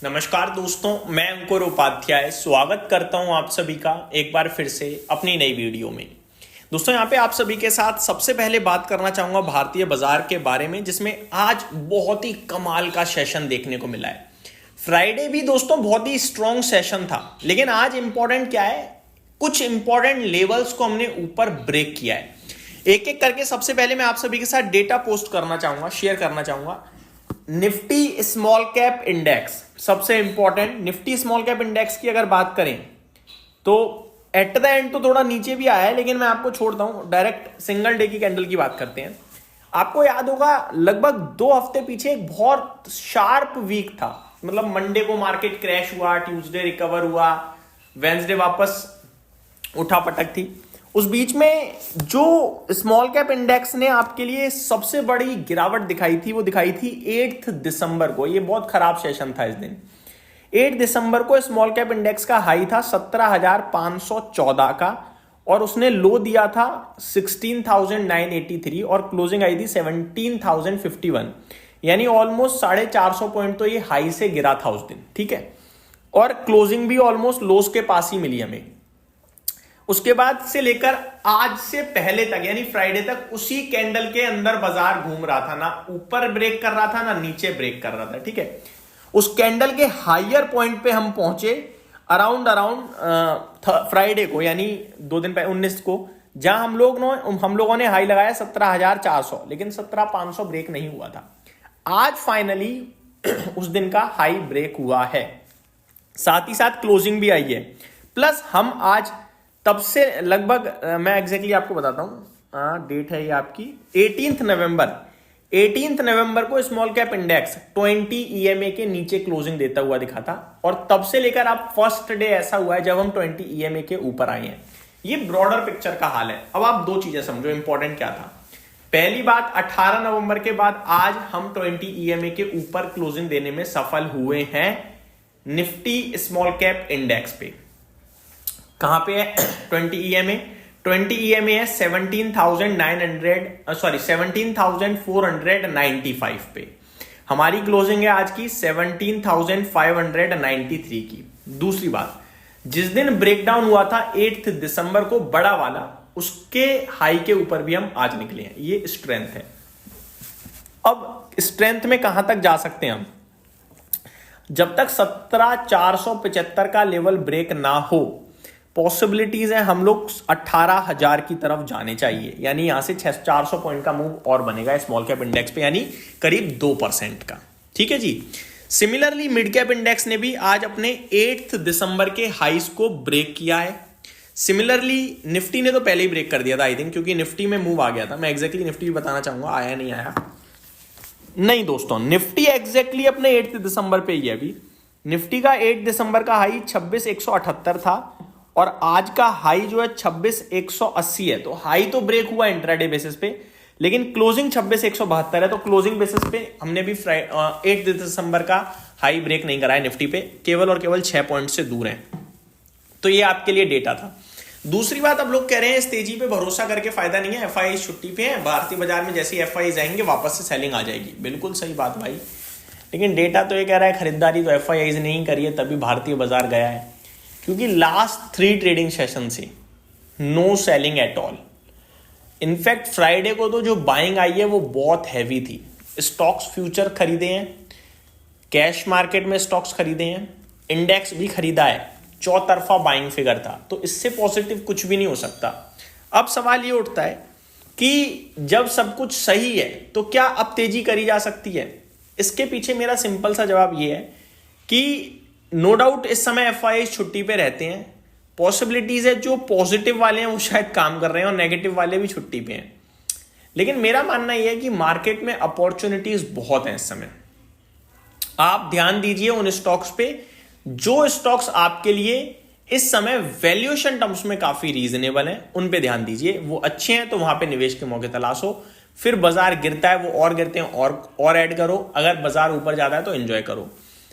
नमस्कार दोस्तों, मैं अंकुर उपाध्याय स्वागत करता हूं आप सभी का एक बार फिर से अपनी नई वीडियो में। दोस्तों यहाँ पे आप सभी के साथ सबसे पहले बात करना चाहूंगा भारतीय बाजार के बारे में, जिसमें आज बहुत ही कमाल का सेशन देखने को मिला है। फ्राइडे भी दोस्तों बहुत ही स्ट्रॉन्ग सेशन था, लेकिन आज इंपॉर्टेंट क्या है, कुछ इंपॉर्टेंट लेवल्स को हमने ऊपर ब्रेक किया है। एक एक करके सबसे पहले मैं आप सभी के साथ डेटा पोस्ट करना चाहूंगा, शेयर करना चाहूंगा। निफ्टी स्मॉल कैप इंडेक्स सबसे important, Nifty small cap index की अगर बात करें तो एट द एंड तो थोड़ा नीचे भी आया है, लेकिन मैं आपको छोड़ता हूं, डायरेक्ट सिंगल डे की कैंडल की बात करते हैं। आपको याद होगा लगभग 2 हफ्ते पीछे एक बहुत शार्प वीक था, मतलब मंडे को मार्केट क्रैश हुआ, ट्यूसडे रिकवर हुआ, वेंसडे वापस उठा पटक थी। उस बीच में जो स्मॉल कैप इंडेक्स ने आपके लिए सबसे बड़ी गिरावट दिखाई थी, वो दिखाई थी 8 दिसंबर को। ये बहुत खराब सेशन था इस दिन। 8 दिसंबर को स्मॉल कैप इंडेक्स का हाई था 17,514 का, और उसने लो दिया था 16,983 और क्लोजिंग आई थी 17,051, यानी ऑलमोस्ट 450 पॉइंट तो ये हाई से गिरा था उस दिन, ठीक है। और क्लोजिंग भी ऑलमोस्ट लोस के पास ही मिली हमें। उसके बाद से लेकर आज से पहले तक यानी फ्राइडे तक उसी कैंडल के अंदर बाजार घूम रहा था, ना ऊपर ब्रेक कर रहा था ना नीचे ब्रेक कर रहा था, ठीक है। उस कैंडल के हायर पॉइंट पे हम पहुंचे अराउंड फ्राइडे को, यानी 2 दिन पहले 19 को, जहां हम लोगों ने हाई लगाया 17,400, लेकिन 17,500 ब्रेक नहीं हुआ था। आज फाइनली उस दिन का हाई ब्रेक हुआ है, साथ ही साथ क्लोजिंग भी आई है। प्लस हम आज तब से लगभग, मैं एग्जैक्टली आपको बताता हूं, डेट है ये आपकी 18 नवंबर को स्मॉल कैप इंडेक्स 20 ईएमए के नीचे क्लोजिंग देता हुआ दिखा था, और तब से लेकर आप फर्स्ट डे ऐसा हुआ है जब हम 20 ईएमए के ऊपर आए हैं। ये ब्रॉडर पिक्चर का हाल है। अब आप 2 चीजें समझो, इंपॉर्टेंट क्या था। पहली बात, 18 नवंबर के बाद आज हम 20 ईएमए के ऊपर क्लोजिंग देने में सफल हुए हैं निफ्टी स्मॉल कैप इंडेक्स पे। कहां पे है 20 ईएमए? 20 ईएमए है 17,495 पे। हमारी क्लोजिंग है आज की 17,593 की। दूसरी बात, जिस दिन ब्रेकडाउन हुआ था 8 दिसंबर को बड़ा वाला, उसके हाई के ऊपर भी हम आज निकले हैं। ये स्ट्रेंथ है। अब स्ट्रेंथ में कहां तक जा सकते हैं हम? जब तक 17,475 का लेवल ब्रेक ना हो, पॉसिबिलिटीज है हम लोग 18,000 की तरफ जाने चाहिए, यानी यहां से 400 पॉइंट का मूव और बनेगा स्मॉल कैप इंडेक्स पे, यानी करीब 2% का, ठीक है जी। सिमिलरली मिड कैप इंडेक्स ने भी आज अपने 8 दिसंबर के हाईस को ब्रेक किया है। सिमिलरली निफ्टी ने तो पहले ही ब्रेक कर दिया था आई थिंक, क्योंकि निफ्टी में मूव आ गया था। मैं एग्जैक्टली निफ्टी भी बताना चाहूंगा, आया नहीं आया। नहीं दोस्तों, निफ्टी एग्जैक्टली अपने 8 दिसंबर पे ही है अभी। निफ्टी का 8 दिसंबर का हाई 26,178 था, और आज का हाई जो है 26,180 है। तो हाई तो ब्रेक हुआ इंट्राडे बेसिस पे, लेकिन क्लोजिंग 26,172 है। तो क्लोजिंग बेसिस पे हमने भी 8 दिसंबर का हाई ब्रेक नहीं करा है निफ्टी पे, केवल और केवल 6 पॉइंट से दूर है। तो ये आपके लिए डेटा था। दूसरी बात, अब लोग कह रहे हैं इस तेजी पे भरोसा करके फायदा नहीं है, एफआई छुट्टी पे है, भारतीय बाजार में जैसे एफआई जाएंगे वापस से सेलिंग आ जाएगी। बिल्कुल सही बात भाई, लेकिन डेटा तो ये कह रहा है खरीदारी तो एफआई नहीं करी है तभी भारतीय बाजार गया है, क्योंकि लास्ट 3 ट्रेडिंग सेशन से no selling at all. In fact Friday को तो जो बाइंग आई है वो बहुत हैवी थी। स्टॉक्स फ्यूचर खरीदे हैं, कैश मार्केट में स्टॉक्स खरीदे हैं, इंडेक्स भी खरीदा है, चौतरफा बाइंग फिगर था। तो इससे पॉजिटिव कुछ भी नहीं हो सकता। अब सवाल ये उठता है कि जब सब कुछ सही है तो क्या अब तेजी करी जा सकती है? इसके पीछे मेरा सिंपल सा जवाब ये है कि नो डाउट इस समय एफआई छुट्टी पे रहते हैं। पॉसिबिलिटीज है जो पॉजिटिव वाले हैं वो शायद काम कर रहे हैं और नेगेटिव वाले भी छुट्टी पे हैं। लेकिन मेरा मानना यह है कि मार्केट में अपॉर्चुनिटीज बहुत हैं इस समय। आप ध्यान दीजिए उन स्टॉक्स पे जो स्टॉक्स आपके लिए इस समय वैल्यूएशन टर्म्स में काफी रीजनेबल हैं, उन पे ध्यान दीजिए। वो अच्छे हैं तो वहां पे निवेश के मौके तलाशो। फिर बाजार गिरता है, वो और गिरते हैं और ऐड करो। अगर बाजार ऊपर जाता है तो एंजॉय करो,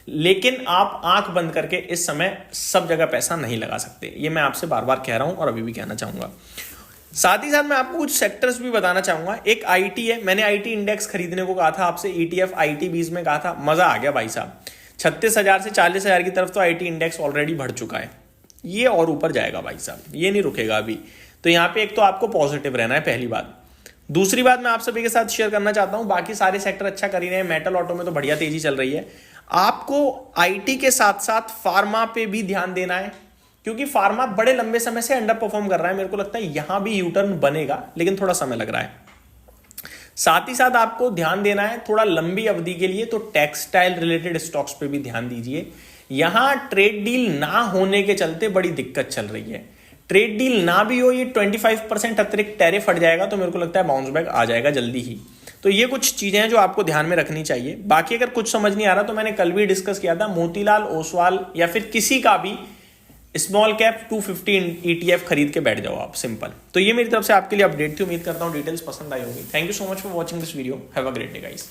लेकिन आप आंख बंद करके इस समय सब जगह पैसा नहीं लगा सकते। ये मैं आपसे बार बार कह रहा हूं और अभी भी कहना चाहूंगा। साथ ही साथ मैं आपको कुछ सेक्टर्स भी बताना चाहूंगा। एक आईटी है, मैंने आईटी इंडेक्स खरीदने को कहा था आपसे, ईटीएफ आईटी 20 में कहा था, मजा आ गया भाई साहब। 36,000 से 40,000 की तरफ तो आईटी इंडेक्स ऑलरेडी बढ़ चुका है, ये और ऊपर जाएगा भाई साहब, ये नहीं रुकेगा अभी। तो यहाँ पे एक तो आपको पॉजिटिव रहना है, पहली बात। दूसरी बात मैं आप सभी के साथ शेयर करना चाहता हूं, बाकी सारे सेक्टर अच्छा कर ही रहे हैं, मेटल ऑटो में तो बढ़िया तेजी चल रही है। आपको आईटी के साथ साथ फार्मा पे भी ध्यान देना है, क्योंकि फार्मा बड़े लंबे समय से अंडर परफॉर्म कर रहा है। मेरे को लगता है यहां भी यू टर्न बनेगा, लेकिन थोड़ा समय लग रहा है। साथ ही साथ आपको ध्यान देना है थोड़ा लंबी अवधि के लिए, तो टेक्सटाइल रिलेटेड स्टॉक्स पे भी ध्यान दीजिए। यहां ट्रेड डील ना होने के चलते बड़ी दिक्कत चल रही है। ट्रेड डील ना भी हो, ये 25% अतिरिक्त टैरिफ हट जाएगा तो मेरे को लगता है बाउंस बैक आ जाएगा जल्दी ही। तो ये कुछ चीजें हैं जो आपको ध्यान में रखनी चाहिए। बाकी अगर कुछ समझ नहीं आ रहा तो मैंने कल भी डिस्कस किया था, मोतीलाल ओसवाल या फिर किसी का भी स्मॉल कैप 250 ETF खरीद के बैठ जाओ आप, सिंपल। तो ये मेरी तरफ से आपके लिए अपडेट थी, उम्मीद करता हूं डिटेल्स पसंद आई होगी। Thank you so much for watching this video, have a great day guys.